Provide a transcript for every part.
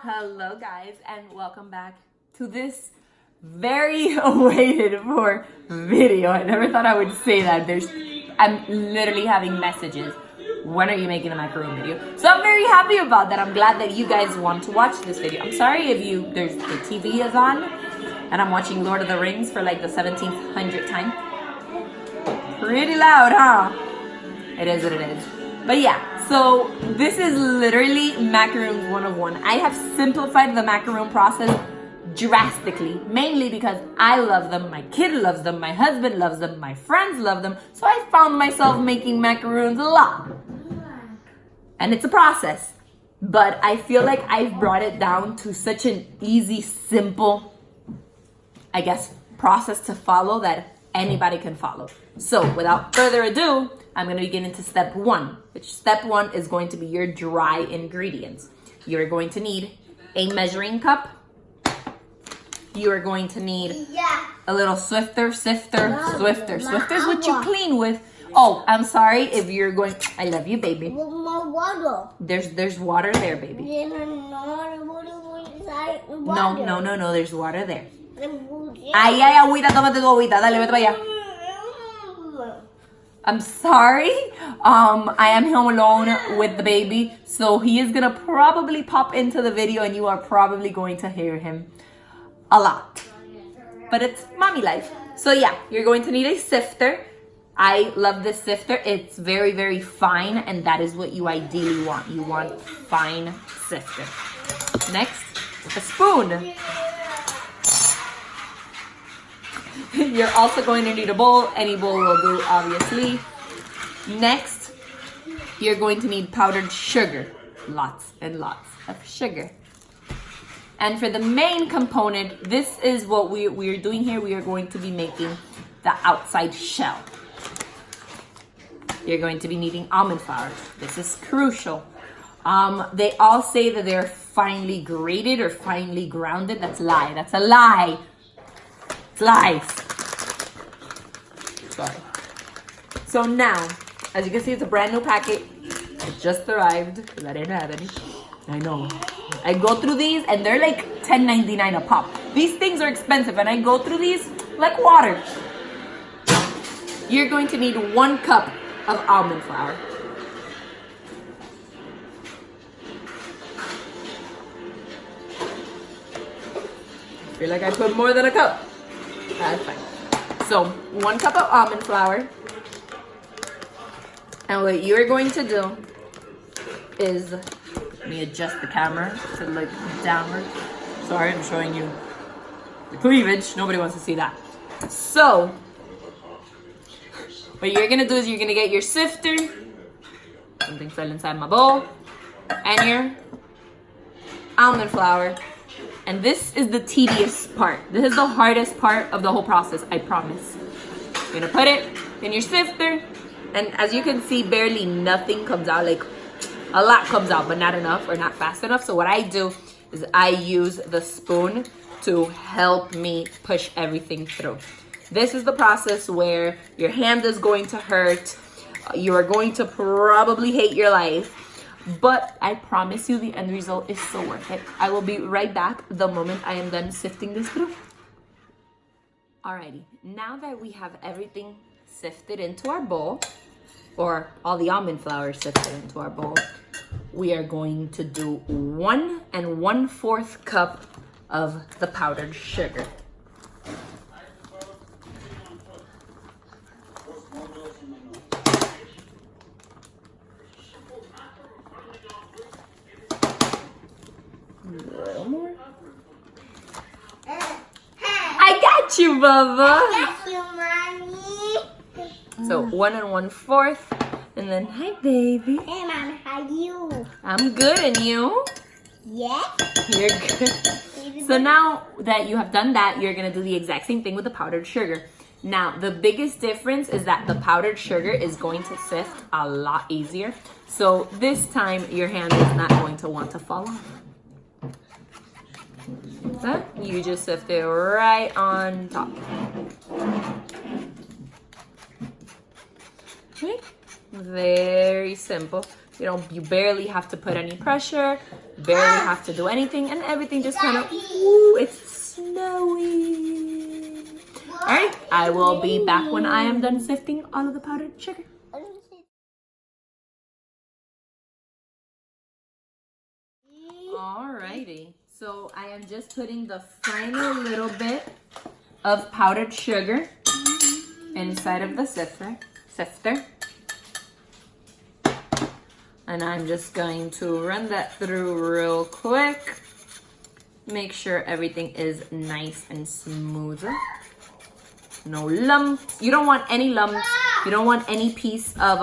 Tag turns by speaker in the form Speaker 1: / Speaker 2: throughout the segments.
Speaker 1: Hello guys, and welcome back to this very awaited for video. I never thought I would say that. I'm literally having messages. When are you making the macaron video? So I'm very happy about that. I'm glad that you guys want to watch this video. I'm sorry if the TV is on and I'm watching Lord of the Rings for like the 1700th time. Pretty loud, huh? It is what it is. But yeah, so this is literally macarons 101. I have simplified the macaron process drastically, mainly because I love them, my kid loves them, my husband loves them, my friends love them. So I found myself making macarons a lot. And it's a process, but I feel like I've brought it down to such an easy, simple, I guess, process to follow that anybody can follow. So without further ado, I'm going to begin into step one, which step one is going to be your dry ingredients. You're going to need a measuring cup. You are going to need a little sifter. Swifter is what you clean with. Oh, I'm sorry if you're going. I love you, baby.
Speaker 2: Water.
Speaker 1: There's water there, baby. No. There's water there. Ay, agüita, tómate tu agüita. Dale, vete para allá. I'm sorry. I am home alone with the baby, so he is gonna probably pop into the video and you are probably going to hear him a lot. But it's mommy life. So yeah, you're going to need a sifter. I love this sifter. It's very, very fine, and that is what you ideally want. You want fine sifter. Next, a spoon. You're also going to need a bowl. Any bowl will do, obviously. Next, you're going to need powdered sugar. Lots and lots of sugar. And for the main component, this is what we're doing here. We are going to be making the outside shell. You're going to be needing almond flour. This is crucial. They all say that they're finely grated or finely grounded. That's a lie. That's a lie. It's lies. Sorry. So now, as you can see, it's a brand new packet. It just arrived because I didn't have any. I know. I go through these and they're like $10.99 a pop. These things are expensive and I go through these like water. You're going to need 1 cup of almond flour. I feel like I put more than a cup. That's fine. So 1 cup of almond flour. And what you're going to do is, let me adjust the camera to look downward. Sorry, I'm showing you the cleavage. Nobody wants to see that. So what you're gonna do is you're gonna get your sifter. Something fell inside my bowl. And your almond flour. And this is the tedious part. This is the hardest part of the whole process, I promise. You're gonna put it in your sifter. And as you can see, barely nothing comes out. Like, a lot comes out, but not enough or not fast enough. So what I do is I use the spoon to help me push everything through. This is the process where your hand is going to hurt. You are going to probably hate your life. But I promise you the end result is so worth it. I will be right back the moment I am done sifting this through. Alrighty, now that we have everything sifted into our bowl, or all the almond flour sifted into our bowl, we are going to do 1 1/4 cup of the powdered sugar. A little more. I got you, Bubba.
Speaker 2: Thank you, Mommy.
Speaker 1: So 1 1/4, and then hi, baby.
Speaker 2: Hey, Mom, how are you?
Speaker 1: I'm good, and you?
Speaker 2: Yes.
Speaker 1: You're good. So now that you have done that, you're gonna do the exact same thing with the powdered sugar. Now, the biggest difference is that the powdered sugar is going to sift a lot easier. So this time, your hand is not going to want to fall off. So you just sift it right on top. Okay. Very simple. You barely have to put any pressure, barely have to do anything, and everything just kind of, woo, it's snowy. All right, I will be back when I am done sifting all of the powdered sugar. Alrighty, so I am just putting the final little bit of powdered sugar inside of the sifter. And I'm just going to run that through real quick. Make sure everything is nice and smooth. No lumps. You don't want any lumps. You don't want any piece of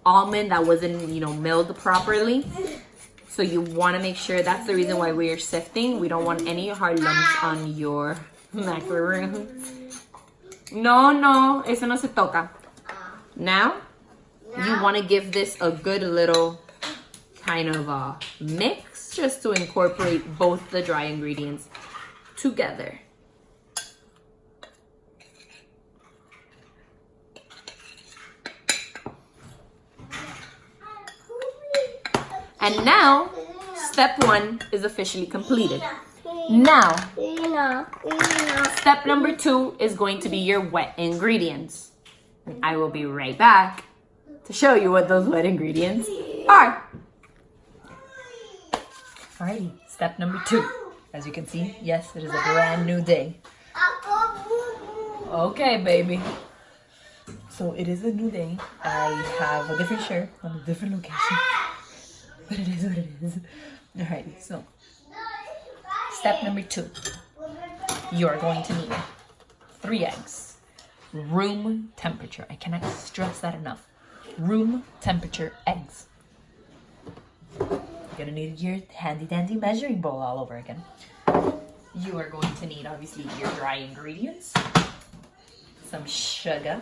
Speaker 1: almond that wasn't, milled properly. So you want to make sure, that's the reason why we're sifting. We don't want any hard lumps on your macarons. No, eso no se toca. Now, you want to give this a good little kind of mix just to incorporate both the dry ingredients together. And now, step 1 is officially completed. Now, step number 2 is going to be your wet ingredients. And I will be right back to show you what those wet ingredients are. Alrighty, step number 2. As you can see, yes, it is a brand new day. Okay, baby. So it is a new day. I have a different shirt on a different location. But it is what it is. Alrighty, so step number 2. You are going to need 3 eggs. Room temperature. I cannot stress that enough. Room temperature eggs. You're gonna need your handy dandy measuring bowl all over again. You are going to need obviously your dry ingredients, some sugar,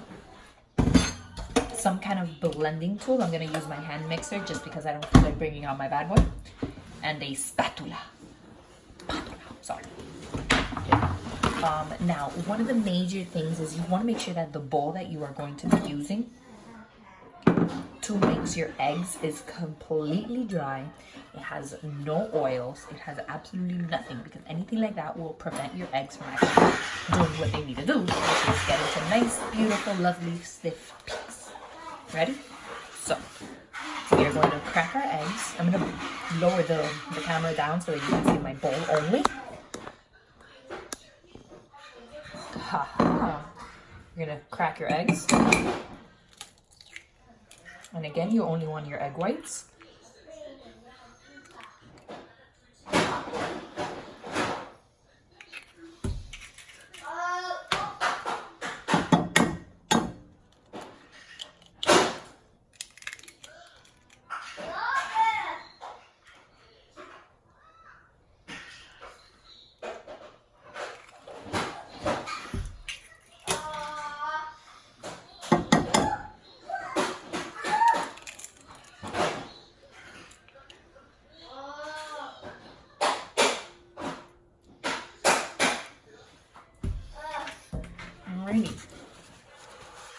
Speaker 1: some kind of blending tool. I'm gonna use my hand mixer just because I don't feel like bringing out my bad boy, and a spatula. Sorry. Now, one of the major things is you want to make sure that the bowl that you are going to be using to mix your eggs is completely dry. It has no oils. It has absolutely nothing, because anything like that will prevent your eggs from actually doing what they need to do, which is get into nice, beautiful, lovely, stiff peaks. Ready? So, we are going to crack our eggs. I'm going to lower the camera down so that you can see my bowl only. You're going to crack your eggs. And again, you only want your egg whites.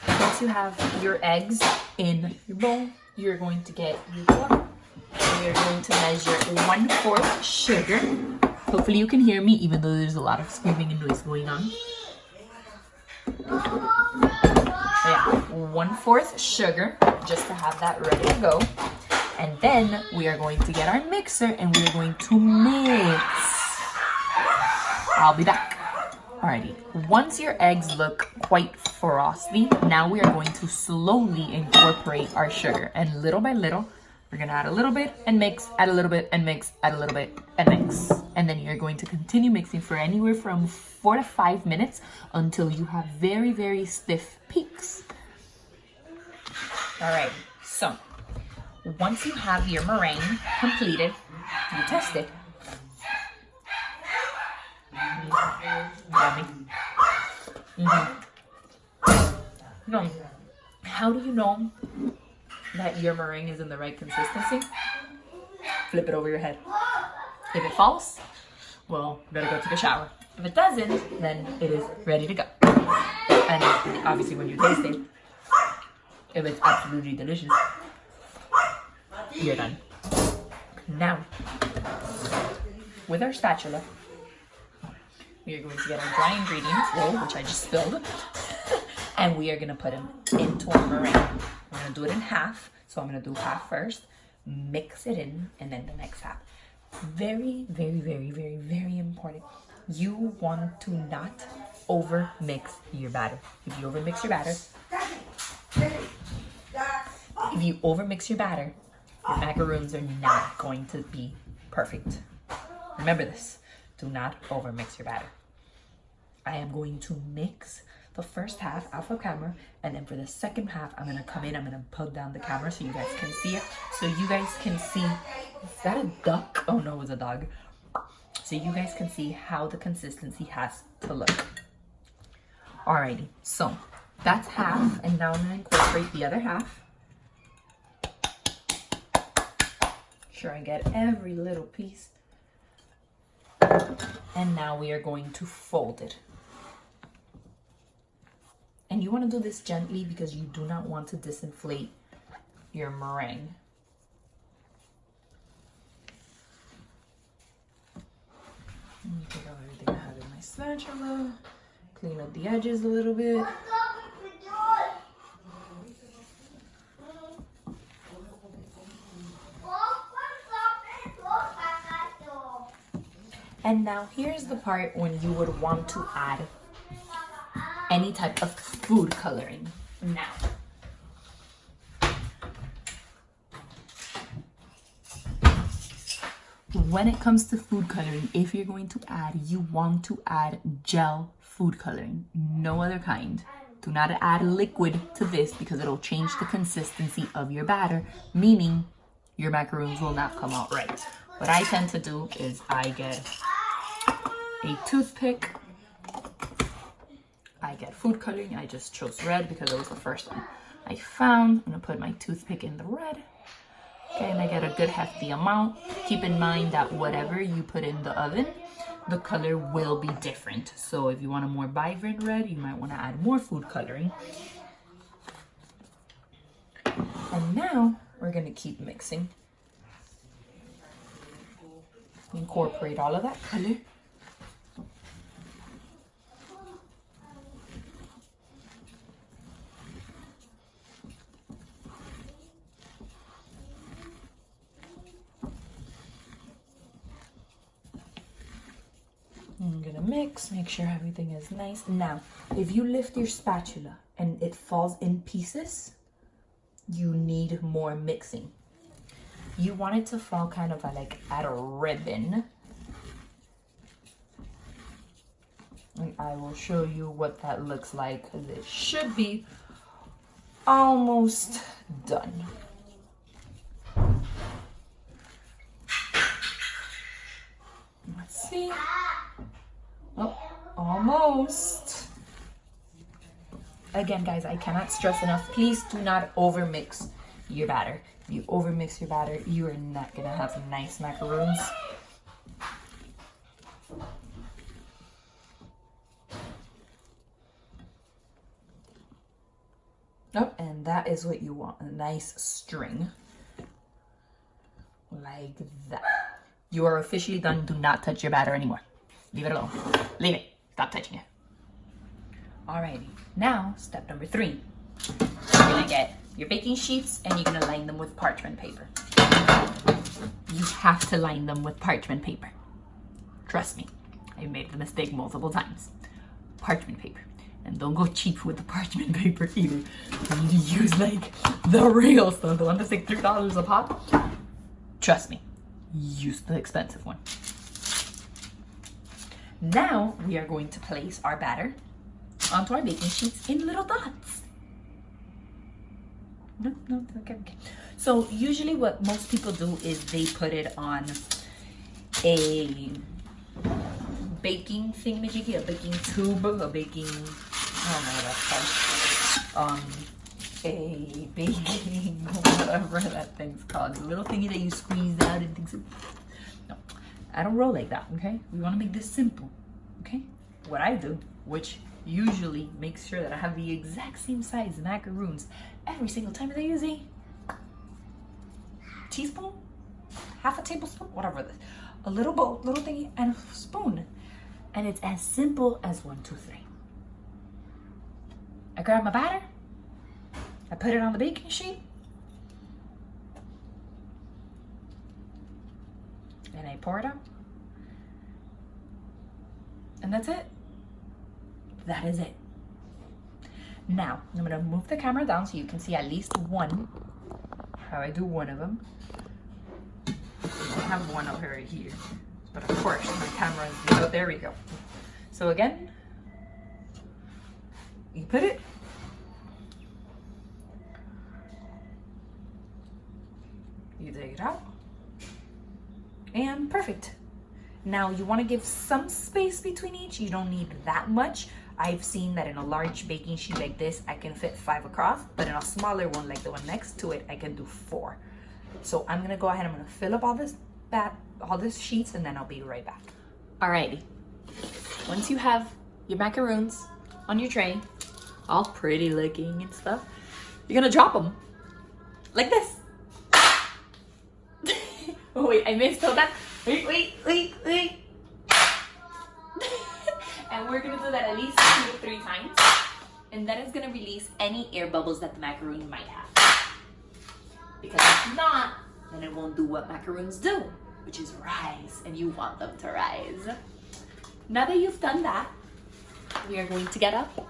Speaker 1: Once you have your eggs in your bowl, you're going to get your water. And you're going to measure 1/4 sugar. Hopefully you can hear me, even though there's a lot of screaming and noise going on. Yeah, 1/4 sugar, just to have that ready to go. And then we are going to get our mixer and we're going to mix. I'll be back. Alrighty, once your eggs look quite frosty, now we are going to slowly incorporate our sugar. And little by little, we're gonna add a little bit and mix, add a little bit and mix, add a little bit and mix. And then you're going to continue mixing for anywhere from 4 to 5 minutes until you have very, very stiff peaks. Alright, so once you have your meringue completed, you test it. Yummy. No. How do you know that your meringue is in the right consistency? Flip it over your head. If it falls, well, you better go take a shower. If it doesn't, then it is ready to go. And obviously when you taste it, if it's absolutely delicious, you're done. Now, with our spatula, we are going to get our dry ingredients, which I just spilled, and we are going to put them into our meringue. We're going to do it in half, so I'm going to do half first, mix it in, and then the next half. Very, very, very, very, very important. You want to not over mix your batter. If you over mix your batter, your macaroons are not going to be perfect. Remember this. Do not over mix your batter. I am going to mix the first half off of camera, and then for the second half, I'm going to come in, I'm going to put down the camera so you guys can see it. So you guys can see, is that a duck? Oh no, it's a dog. So you guys can see how the consistency has to look. Alrighty, so that's half, and now I'm going to incorporate the other half. Sure, I get every little piece. And now we are going to fold it. And you want to do this gently because you do not want to disinflate your meringue. Take out everything I have in my spatula. Clean up the edges a little bit. And now here's the part when you would want to add any type of food coloring. Now, when it comes to food coloring, if you're going to add, you want to add gel food coloring, no other kind. Do not add liquid to this because it'll change the consistency of your batter, meaning your macaroons will not come out right. What I tend to do is I get a toothpick. I get food coloring. I just chose red because it was the first one I found. I'm gonna put my toothpick in the red. Okay, and I get a good hefty amount. Keep in mind that whatever you put in the oven, the color will be different. So if you want a more vibrant red, you might want to add more food coloring. And now we're gonna keep mixing. Incorporate all of that color. I'm gonna mix, make sure everything is nice. Now, if you lift your spatula and it falls in pieces, you need more mixing. You want it to fall kind of like at a ribbon. And I will show you what that looks like because it should be almost done. Let's see. Oh, almost. Again, guys, I cannot stress enough. Please do not over mix your batter. If you over mix your batter, you are not gonna have nice macaroons. Oh, and that is what you want, a nice string. Like that. You are officially done. Do not touch your batter anymore. Leave it alone. Leave it. Stop touching it. Alrighty. Now, step number 3. You're gonna get your baking sheets and you're gonna line them with parchment paper. You have to line them with parchment paper. Trust me. I've made the mistake multiple times. Parchment paper. And don't go cheap with the parchment paper either. You need to use like the real stuff. The one that's like $3 a pop. Trust me. Use the expensive one. Now we are going to place our batter onto our baking sheets in little dots. No, okay. So usually what most people do is they put it on a baking thingamajiggy, a baking tube, a baking, I don't know what that's called. A baking, whatever that thing's called. The little thingy that you squeeze out and things. No, I don't roll like that, okay? We want to make this simple, okay? What I do, which usually makes sure that I have the exact same size macaroons every single time that I use a teaspoon, half a tablespoon, whatever this, a little bowl, little thingy, and a spoon. And it's as simple as 1, 2, 3. I grab my batter, I put it on the baking sheet, and I pour it out. And that's it. That is it. Now, I'm gonna move the camera down so you can see at least one, how I do one of them. I have one over right here, but of course my camera is, oh, there we go. So again, you put it, you take it out, and perfect. Now you want to give some space between each. You don't need that much. I've seen that in a large baking sheet like this, I can fit 5 across, but in a smaller one like the one next to it, I can do 4. So I'm gonna go ahead, I'm gonna fill up all this sheets, and then I'll be right back. Alrighty, once you have your macaroons on your tray, all pretty looking and stuff, you're gonna drop them like this. Oh wait, I missed all that. Wait. And we're gonna do that at least 2 to 3 times. And that is gonna release any air bubbles that the macaroon might have. Because if not, then it won't do what macaroons do, which is rise, and you want them to rise. Now that you've done that, we are going to get up.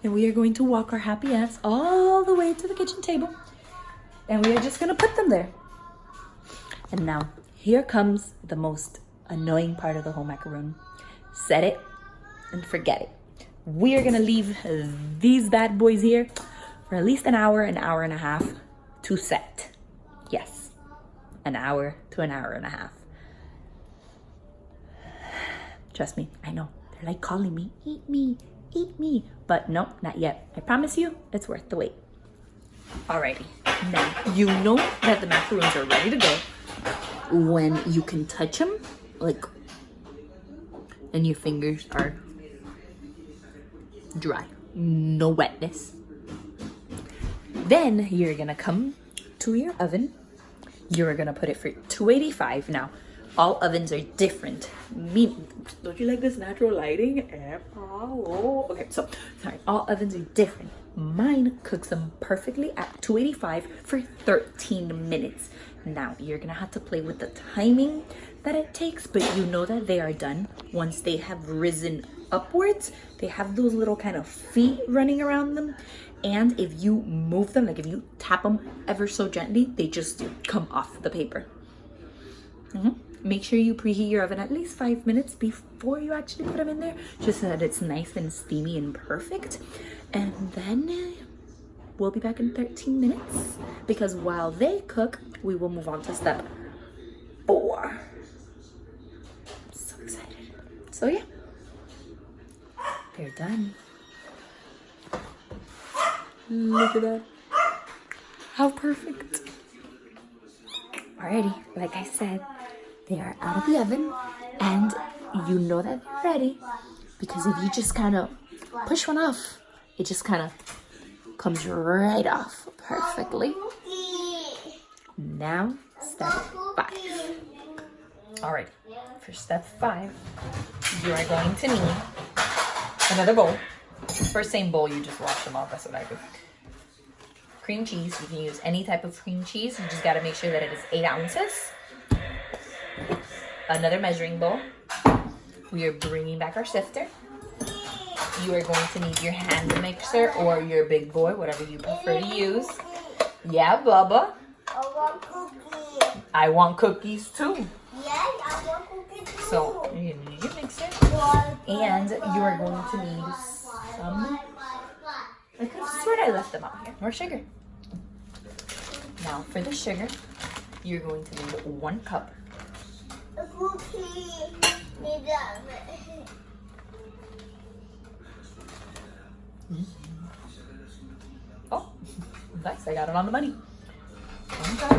Speaker 1: And we are going to walk our happy ass all the way to the kitchen table. And we are just gonna put them there. And now, here comes the most annoying part of the whole macaroon. Set it and forget it. We are gonna leave these bad boys here for at least an hour and a half to set. Yes, an hour to an hour and a half. Trust me, I know. They're like calling me, eat me, eat me. But no, not yet. I promise you, it's worth the wait. Alrighty, now you know that the macaroons are ready to go when you can touch them, like, and your fingers are dry, no wetness. Then you're gonna come to your oven. You're gonna put it for 285. Now, all ovens are different. Don't you like this natural lighting? Okay, so sorry, all ovens are different. Mine cooks them perfectly at 285 for 13 minutes. Now, you're gonna have to play with the timing that it takes, but you know that they are done once they have risen upwards. They have those little kind of feet running around them, and if you move them, like if you tap them ever so gently, they just come off the paper. Make sure you preheat your oven at least 5 minutes before you actually put them in there, just so that it's nice and steamy and perfect. And then we'll be back in 13 minutes, because while they cook, we will move on to step 4. I'm so excited. So yeah, they're done. Look at that. How perfect. Alrighty, like I said, they are out of the oven, and you know that they're ready, because if you just kind of push one off, it just kind of comes right off perfectly. Now, step 5. Alright, for step 5, you are going to need another bowl. First, same bowl, you just wash them off. That's what I do. Cream cheese. You can use any type of cream cheese. You just got to make sure that it is 8 ounces. Another measuring bowl. We are bringing back our sifter. You are going to need your hand mixer or your big boy, whatever you prefer to use. Yeah, Bubba.
Speaker 2: I want cookies.
Speaker 1: I want cookies too.
Speaker 2: Yes, I want cookies too.
Speaker 1: So you need your mixer, and you are going to need some. I could have sworn I left them out here. More sugar. Now for the sugar, you're going to need 1 cup.
Speaker 2: A cookie. Need that.
Speaker 1: Oh, nice! I got it on the money. 1 cup.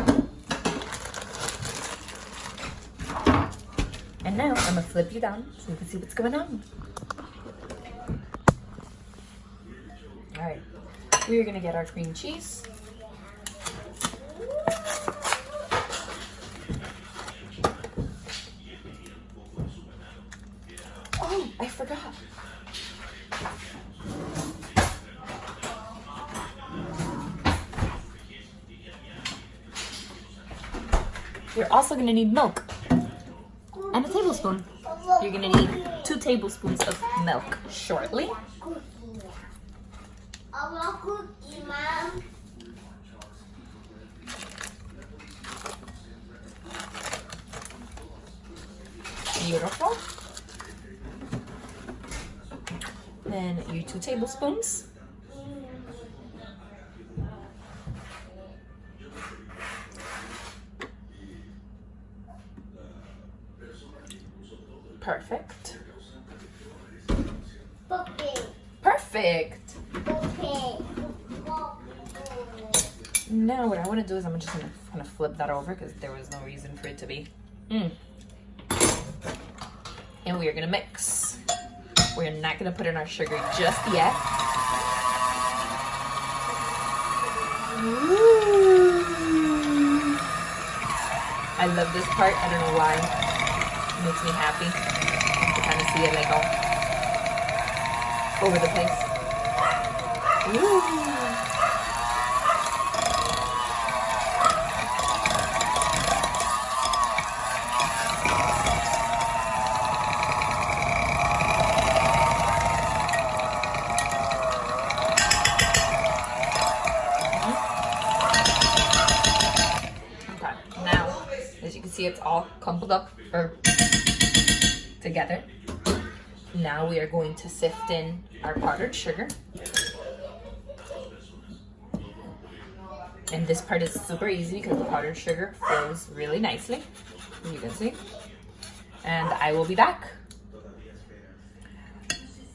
Speaker 1: And now I'm gonna flip you down so you can see what's going on. All right, we are gonna get our cream cheese. You're also gonna need milk and a tablespoon. You're gonna need 2 tablespoons of milk shortly.
Speaker 2: I want cookie, Mom.
Speaker 1: Beautiful. Then your 2 tablespoons. Perfect.
Speaker 2: Cookie.
Speaker 1: Perfect.
Speaker 2: Cookie.
Speaker 1: Now what I want to do is I'm just gonna flip that over because there was no reason for it to be. And we are gonna mix. We're not gonna put in our sugar just yet. Ooh. I love this part. I don't know why. It makes me happy to kind of see it like all over the place. Ooh. See, it's all crumpled up or together. Now we are going to sift in our powdered sugar. And this part is super easy because the powdered sugar flows really nicely, as you can see. And I will be back.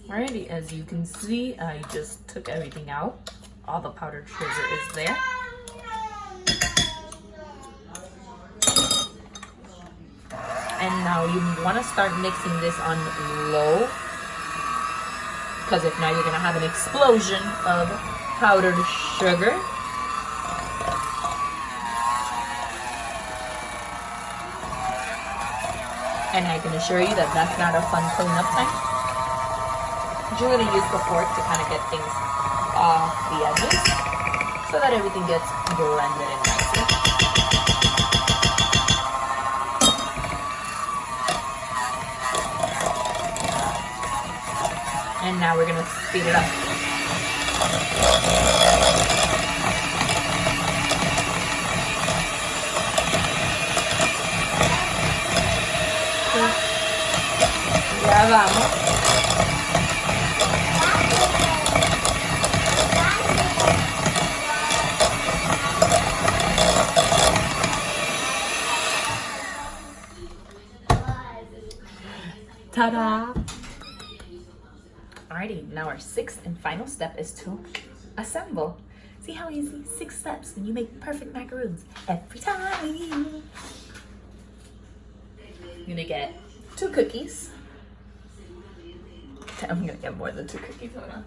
Speaker 1: Alrighty, as you can see, I just took everything out. All the powdered sugar is there. And now you want to start mixing this on low, because if not, you're going to have an explosion of powdered sugar. And I can assure you that that's not a fun cleanup time. You're going to use the fork to kind of get things off the edges so that everything gets blended in nicely. And now we're gonna speed it up. Ya vamos. Ta-da! Alrighty, now our 6th and final step is to assemble. See how easy? 6 steps and you make perfect macaroons every time. You're gonna get 2 cookies. I'm gonna get more than 2 cookies. Hold on.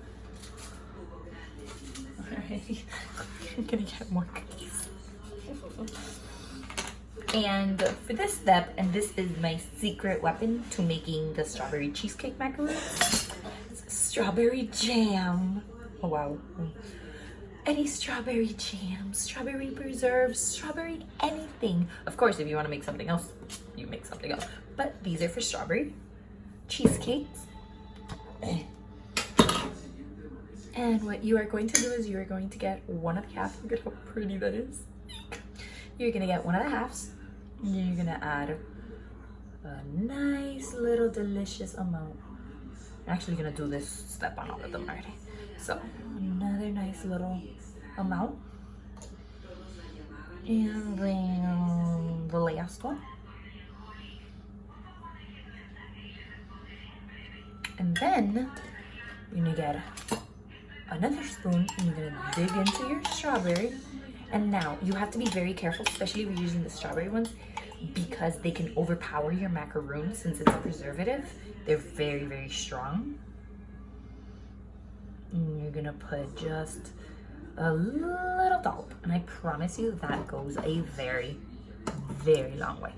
Speaker 1: Alrighty, I'm gonna get more cookies. And for this step, and this is my secret weapon to making the strawberry cheesecake macaroons. Strawberry jam. Oh wow. Any strawberry jam, strawberry preserves, strawberry anything. Of course, if you want to make something else, you make something else. But these are for strawberry cheesecakes. And what you are going to do is you are going to get 1 1/2. Look at how pretty that is. You're going to get 1 1/2. And then you're going to add a nice little delicious amount. I'm actually gonna do this step on all of them already. So another nice little amount. And then the last one. And then you're gonna get another spoon and you're gonna dig into your strawberry. And now you have to be very careful, especially if you're using the strawberry ones, because they can overpower your macaroons since it's a preservative. They're very, very strong. And you're gonna put just a little dollop. And I promise you that goes a very, very long way.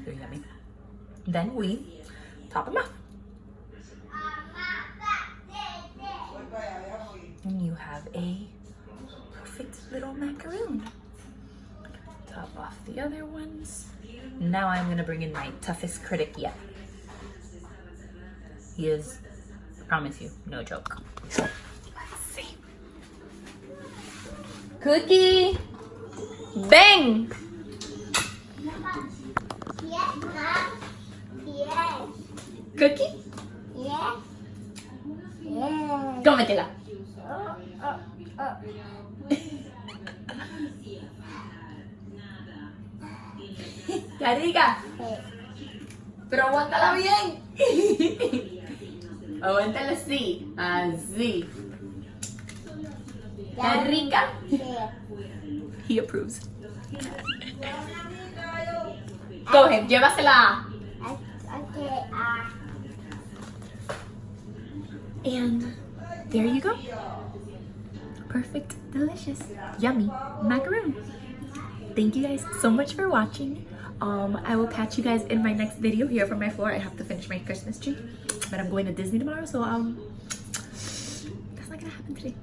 Speaker 1: Very yummy. Then we top them off. have a perfect little macaroon. Top off the other ones. Now I'm gonna bring in my toughest critic yet. He is, I promise you, no joke. Let's see. Cookie! Bang!
Speaker 2: Yes, Mom. Yes.
Speaker 1: Cookie?
Speaker 2: Yes. Yes.
Speaker 1: Cómetela.
Speaker 2: Oh, oh, oh.
Speaker 1: ¡Qué rica! Pero aguántala bien. Aguántala así. Así. ¡Qué rica! He approves. Go ahead, llévasela.
Speaker 2: Okay,
Speaker 1: And there you go. Perfect, delicious, yummy macaroon. Thank you guys so much for watching. I will catch you guys in my next video here from my floor. I have to finish my Christmas tree, but I'm going to Disney tomorrow, so that's not gonna happen today.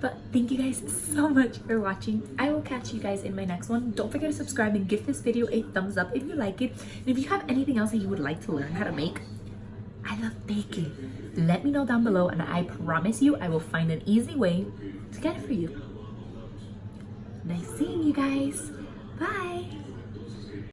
Speaker 1: But thank you guys so much for watching. I will catch you guys in my next one. Don't forget to subscribe and give this video a thumbs up if you like it. And if you have anything else that you would like to learn how to make, I love baking. Let me know down below, and I promise you I will find an easy way to get it for you. Nice seeing you guys. Bye.